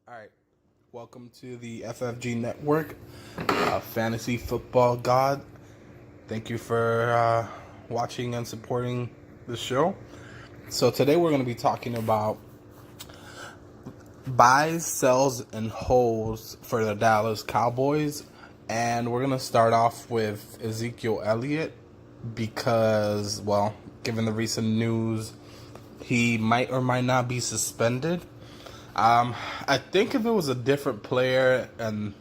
All right, welcome to the FFG Network, Fantasy Football God. Thank you for watching and supporting the show. So today we're going to be talking about buys, sells, and holds for the Dallas Cowboys. And we're going to start off with Ezekiel Elliott because, well, given the recent news, he might or might not be suspended. I think if it was a different player and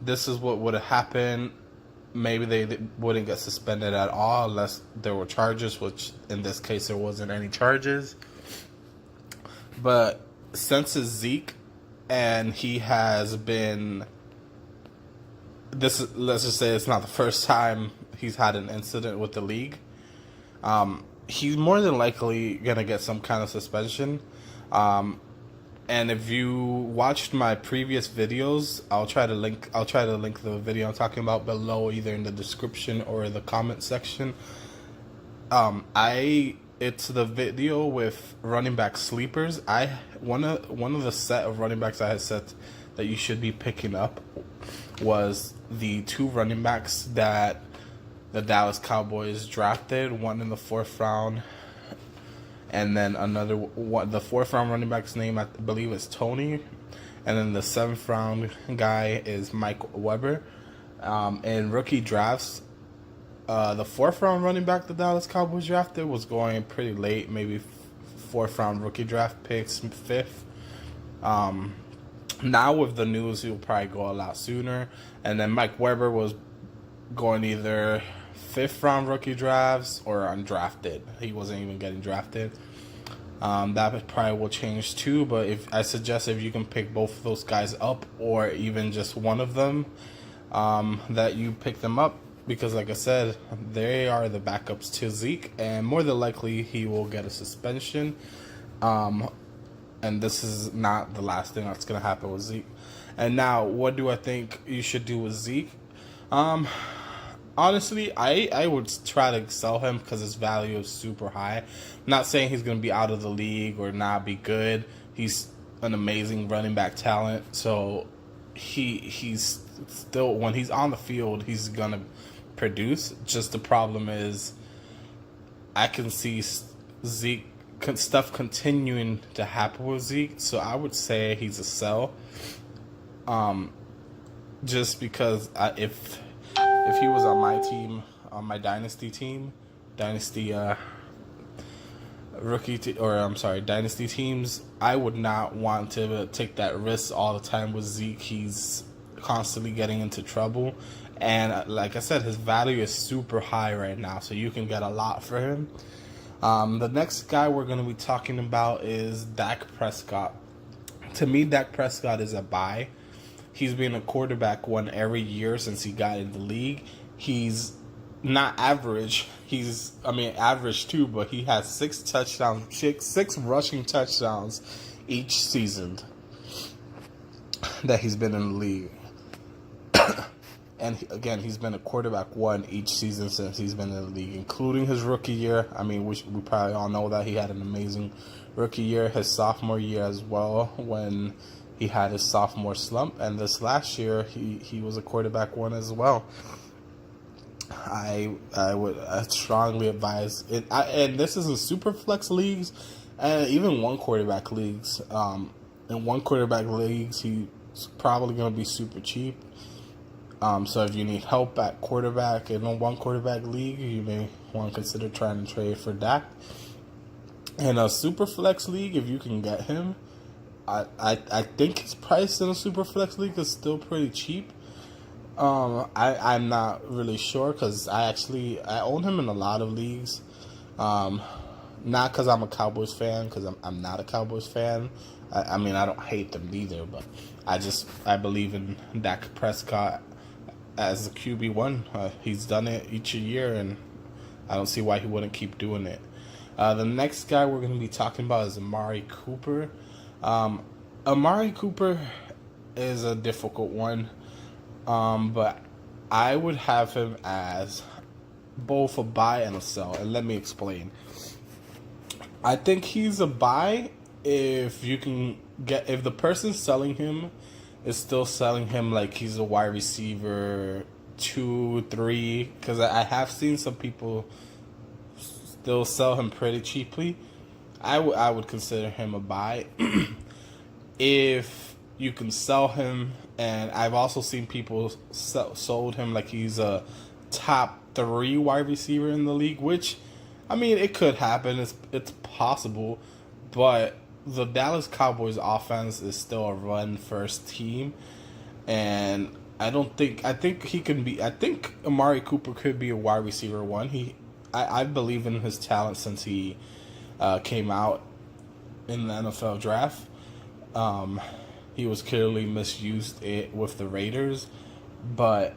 this is what would have happened, maybe they wouldn't get suspended at all unless there were charges, which in this case there wasn't any charges. But since it's Zeke and he has been let's just say it's not the first time he's had an incident with the league. He's more than likely gonna get some kind of suspension. And if you watched my previous videos, I'll try to link the video I'm talking about below, either in the description or the comment section. It's the video with running back sleepers. One of the set of running backs I had said that you should be picking up was the two running backs that the Dallas Cowboys drafted, one in the 4th round. And then another one, the 4th round running back's name I believe is Tony, and then the 7th round guy is Mike Weber. In rookie drafts, the 4th round running back the Dallas Cowboys drafted was going pretty late, maybe 4th round rookie draft picks, 5th. Now with the news, he'll probably go a lot sooner. And then Mike Weber was going either 5th round rookie drafts or undrafted. He wasn't even getting drafted. That probably will change too, but if you can pick both of those guys up or even just one of them, that you pick them up, because like I said, they are the backups to Zeke, and more than likely he will get a suspension. And this is not the last thing that's going to happen with Zeke. And now, what do I think you should do with Zeke? Honestly, I would try to sell him because his value is super high. I'm not saying he's going to be out of the league or not be good. He's an amazing running back talent. So he's still, when he's on the field, he's going to produce. Just the problem is I can see Zeke, stuff continuing to happen with Zeke. So I would say he's a sell. Just because if he was on my team, on my Dynasty team, Dynasty teams, I would not want to take that risk all the time with Zeke. He's constantly getting into trouble. And like I said, his value is super high right now, so you can get a lot for him. The next guy we're going to be talking about is Dak Prescott. To me, Dak Prescott is a buy. He's been a quarterback one every year since he got in the league. He's not average. Average too, but he has 6 rushing touchdowns each season that he's been in the league. And again, he's been a quarterback one each season since he's been in the league, including his rookie year. We probably all know that he had an amazing rookie year, his sophomore year as well, when he had his sophomore slump, and this last year he was a quarterback one as well. I would strongly advise it, and this is in super flex leagues, and even one quarterback leagues. In one quarterback leagues, he's probably going to be super cheap. So if you need help at quarterback in a one quarterback league, you may want to consider trying to trade for Dak. In a super flex league, if you can get him, I think his price in a super flex league is still pretty cheap. I'm not really sure because I own him in a lot of leagues. Not because I'm a Cowboys fan, because I'm not a Cowboys fan. I don't hate them either, but I believe in Dak Prescott as a QB1. He's done it each year, and I don't see why he wouldn't keep doing it. The next guy we're going to be talking about is Amari Cooper. Amari Cooper is a difficult one, but I would have him as both a buy and a sell, and let me explain. I think he's a buy if you can if the person selling him is still selling him like he's a wide receiver 2, 3, because I have seen some people still sell him pretty cheaply. I would consider him a buy. If you can sell him, and I've also seen people sold him like he's a top 3 wide receiver in the league, which, I mean, it could happen. It's possible, but the Dallas Cowboys offense is still a run first team, and I think he can be. I think Amari Cooper could be a wide receiver 1. I believe in his talent since he came out in the NFL draft. He was clearly misused with the Raiders, but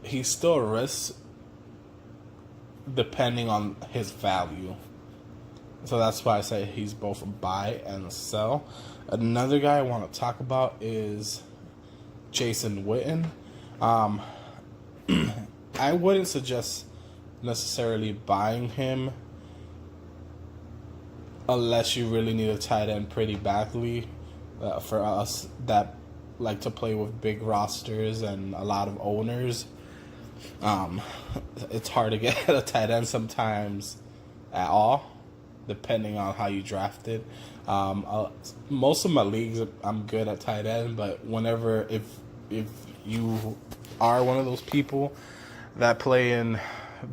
he's still a risk depending on his value. So that's why I say he's both a buy and a sell. Another guy I want to talk about is Jason Witten. I wouldn't suggest necessarily buying him unless you really need a tight end pretty badly. For us that like to play with big rosters and a lot of owners, it's hard to get a tight end sometimes at all, depending on how you draft it. Most of my leagues, I'm good at tight end, but whenever if you are one of those people that play in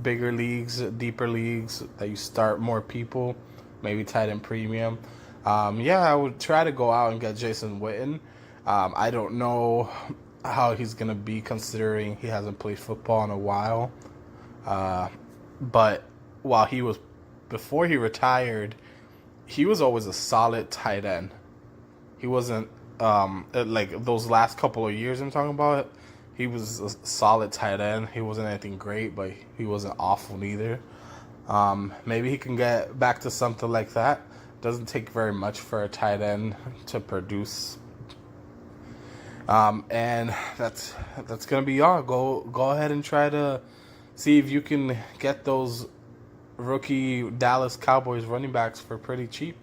bigger leagues, deeper leagues, that you start more people, maybe tight end premium. I would try to go out and get Jason Witten. I don't know how he's going to be considering he hasn't played football in a while. But before he retired, he was always a solid tight end. He wasn't, like those last couple of years I'm talking about, he was a solid tight end. He wasn't anything great, but he wasn't awful either. Maybe he can get back to something like that. Doesn't take very much for a tight end to produce. And that's gonna be all. Go ahead and try to see if you can get those rookie Dallas Cowboys running backs for pretty cheap.